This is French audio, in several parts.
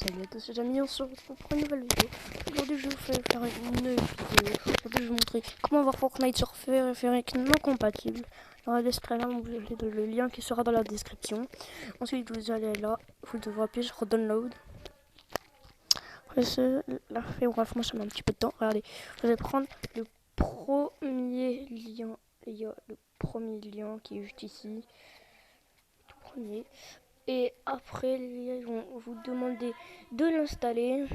Salut à tous les amis, on se retrouve pour une nouvelle vidéo. Aujourd'hui je vais vous faire une vidéo. Aujourd'hui je vais vous montrer comment avoir Fortnite sur périphérique non compatible. Dans la description, vous avez le lien qui sera dans la description. Ensuite vous allez là, vous devrez appuyer sur download. Après là, bref, moi ça met un petit peu de temps. Regardez, vous allez prendre le premier lien. Il y a le premier lien qui est juste ici. Tout premier. Et après, ils vont vous demander de l'installer.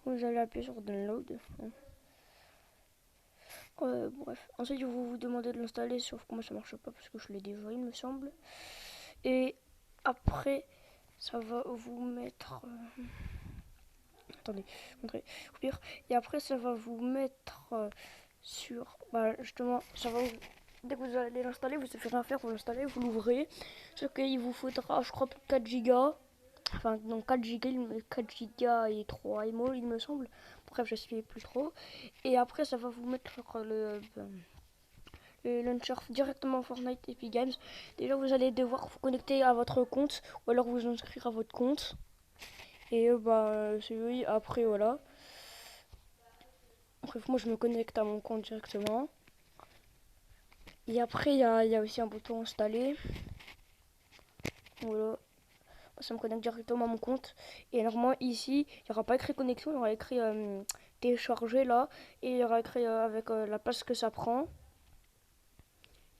Vous allez appuyer sur download. Bref, ensuite vous demandez de l'installer, sauf que moi ça marche pas parce que je l'ai déjà, il me semble. Et après, ça va vous mettre. Attendez, montrer. Pire. Et après, ça va vous mettre sur. Bah, justement, ça va vous. Dès que vous allez l'installer, vous ne savez rien faire, vous l'installez, vous l'ouvrez. Sauf qu'il vous faudra, je crois, 4 Go. Enfin, non, 4 Go et 3 MO, il me semble. Bref, je suis plus trop. Et après, ça va vous mettre le launcher directement Fortnite Epic Games. Déjà, vous allez devoir vous connecter à votre compte ou alors vous inscrire à votre compte. Et c'est oui, après, voilà. Bref, moi, je me connecte à mon compte directement. Et après, il y a aussi un bouton installer. Voilà. Ça me connecte directement à mon compte. Et normalement, ici, il n'y aura pas écrit connexion, il y aura écrit télécharger là. Et il y aura écrit avec la place que ça prend.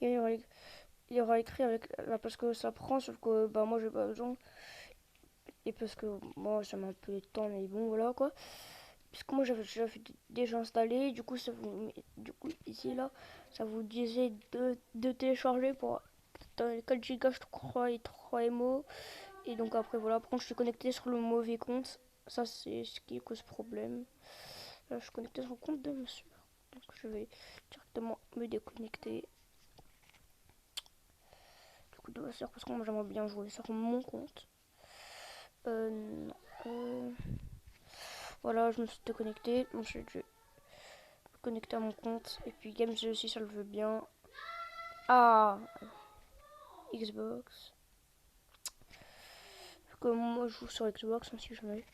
Et il y aura écrit avec la place que ça prend, sauf que moi, j'ai pas besoin. Et parce que moi, ça m'a un peu de temps, mais bon, voilà quoi. Puisque moi, j'avais déjà installé. Du coup, ici, là, ça vous disait de télécharger pour 4 Go, je crois, et 3 MO. Et donc après voilà, par contre je suis connecté sur le mauvais compte. Ça c'est ce qui cause problème. Là je suis connecté sur le compte de monsieur. Donc je vais directement me déconnecter. Du coup de faire parce que moi j'aimerais bien jouer sur mon compte. Non. Voilà, je me suis déconnecté. Ensuite je vais me connecter à mon compte. Et puis Games aussi ça le veut bien. Ah, Xbox. Comme moi je joue sur Xbox, si jamais.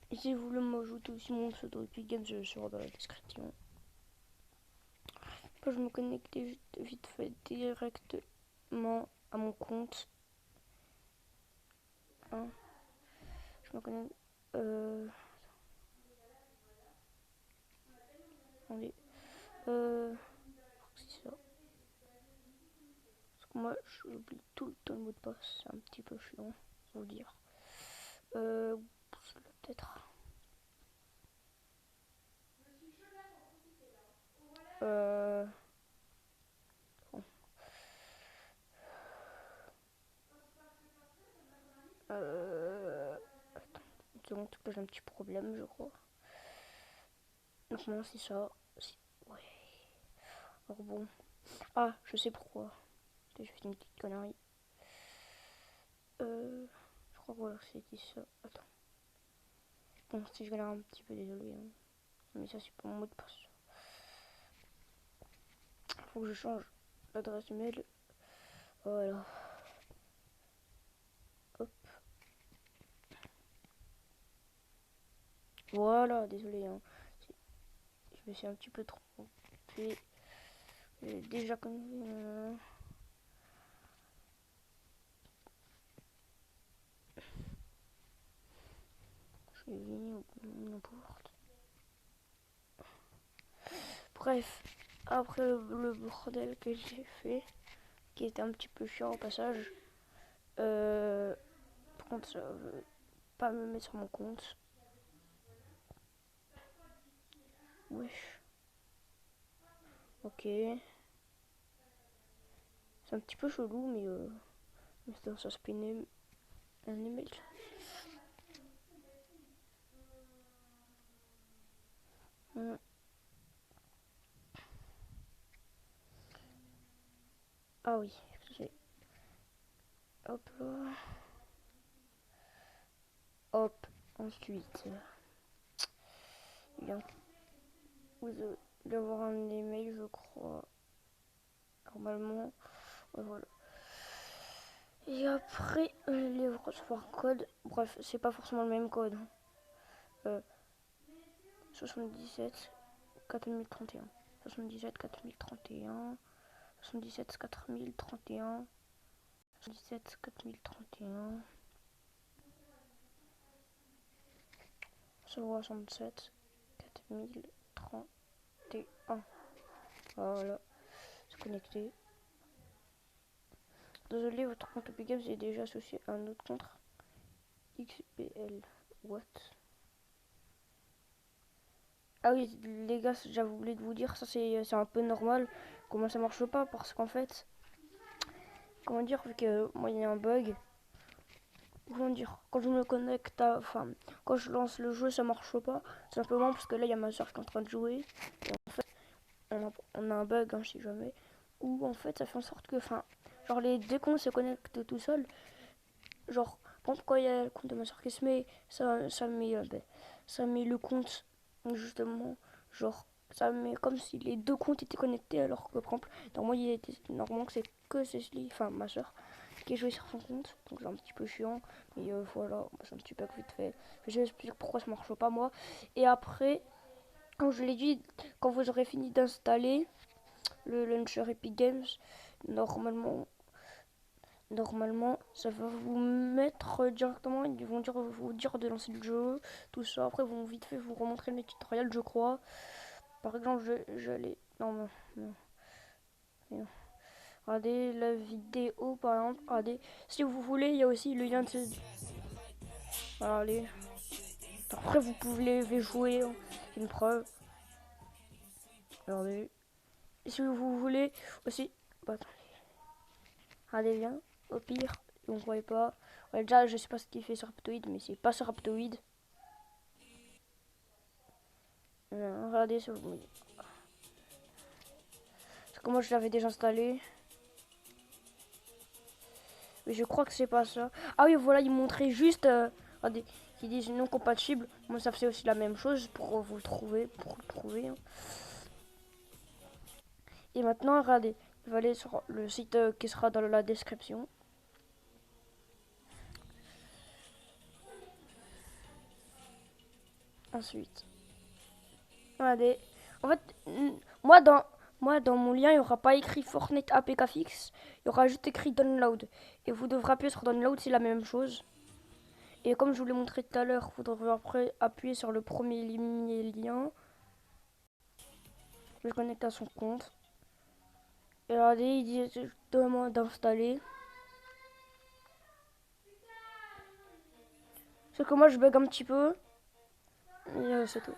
Et si vous voulez m'ajouter aussi mon pseudo Epic Games, je sera dans la description. Je me connecter vite fait directement à mon compte. Hein. Je me connecte. Attendez. C'est ça. Parce que moi, j'oublie tout le temps le mot de passe. C'est un petit peu chiant, faut le dire. Peut-être. Bon. Attends, une seconde, que j'ai un petit problème, je crois. Normalement, c'est ça. Ouais. Alors bon. Ah, je sais pourquoi. J'ai fait une petite connerie. Je crois que c'était ça. Attends. Bon, si je galère un petit peu, désolé. Hein. Mais ça, c'est pas mon mot de passe. Faut que je change l'adresse mail. Voilà. Hop. Voilà, désolé. Hein. Je me suis un petit peu trompé. J'ai déjà connu. Je suis venu n'importe. Bref, après le bordel que j'ai fait, qui était un petit peu chiant au passage. Par contre, ça veut pas me mettre sur mon compte. Wesh. Ok. C'est un petit peu chelou, mais ça se peut un email. Ah oui, hop là. Hop, ensuite, vous devez avoir un email, je crois. Normalement, ouais, voilà. Et après, les recevoir code. Bref, c'est pas forcément le même code. 77 4031. 77 4031. 77 4031. 77 4031. 67 4031. Voilà, c'est connecté. Désolé, votre compte Epic Games est déjà associé à un autre compte. XPL. What? Ah oui, les gars, j'avais oublié de vous dire, ça c'est un peu normal. Comment ça marche pas? Parce qu'en fait, comment dire, vu que moi il y a un bug. Comment dire, quand je me connecte à. Enfin, quand je lance le jeu, ça marche pas. Simplement parce que là, il y a ma soeur qui est en train de jouer. Et en fait, on a un bug, hein, si jamais. Où en fait, ça fait en sorte que. Enfin, genre les deux comptes se connectent tout seuls. Genre, quand il y a le compte de ma soeur qui se met, ça met le compte, justement, genre, ça met comme si les deux comptes étaient connectés, alors que, par exemple, normalement que c'est que Cecily, enfin ma soeur, qui est jouée sur son compte, donc c'est un petit peu chiant, mais voilà, c'est un petit peu vite fait. Je vais expliquer pourquoi ça marche pas, moi. Et après, comme je l'ai dit, quand vous aurez fini d'installer le launcher Epic Games, normalement, normalement, ça va vous mettre directement, ils vont vous dire de lancer le jeu, tout ça. Après, ils vont vite fait vous remontrer les tutoriels, je crois. Par exemple, je l'ai. Non, non, non, non. Regardez la vidéo, par exemple. Regardez, si vous voulez, il y a aussi le lien de ce. Voilà, allez. Après, vous pouvez jouer, hein. C'est une preuve. Regardez. Et si vous voulez aussi. Bah, attends. Regardez bien. Au pire, on ne voyait pas. Ouais, déjà, je sais pas ce qu'il fait sur Aptoid, mais c'est pas sur Aptoid. Regardez sur. Parce que moi, je l'avais déjà installé. Mais je crois que c'est pas ça. Ah oui, voilà, ils montraient juste. Regardez, qui disent non compatible. Moi, ça fait aussi la même chose pour vous le trouver. Pour le trouver. Hein. Et maintenant, regardez. Je vais aller sur le site qui sera dans la description. Ensuite, regardez. En fait, moi dans mon lien, il n'y aura pas écrit Fortnite APK fixe. Il y aura juste écrit download. Et vous devrez appuyer sur download, c'est la même chose. Et comme je vous l'ai montré tout à l'heure, vous devrez après appuyer sur le premier lien. Je me connecte à son compte. Et regardez, il dit justement d'installer. Sauf que moi je bug un petit peu. Et c'est tout.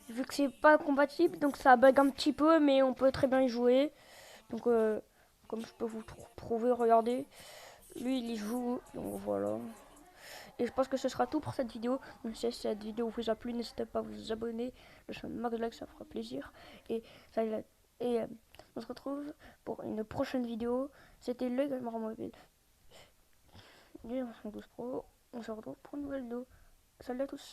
Vu que c'est pas compatible, donc ça bug un petit peu, mais on peut très bien y jouer. Donc comme je peux vous prouver, regardez. Lui il y joue, donc voilà. Et je pense que ce sera tout pour cette vidéo. Donc si cette vidéo vous a plu, n'hésitez pas à vous abonner. Le max de like, ça fera plaisir. Et, ça, et on se retrouve pour une prochaine vidéo. C'était le Gamer Mobile. On se retrouve pour une nouvelle vidéo. Salut à tous.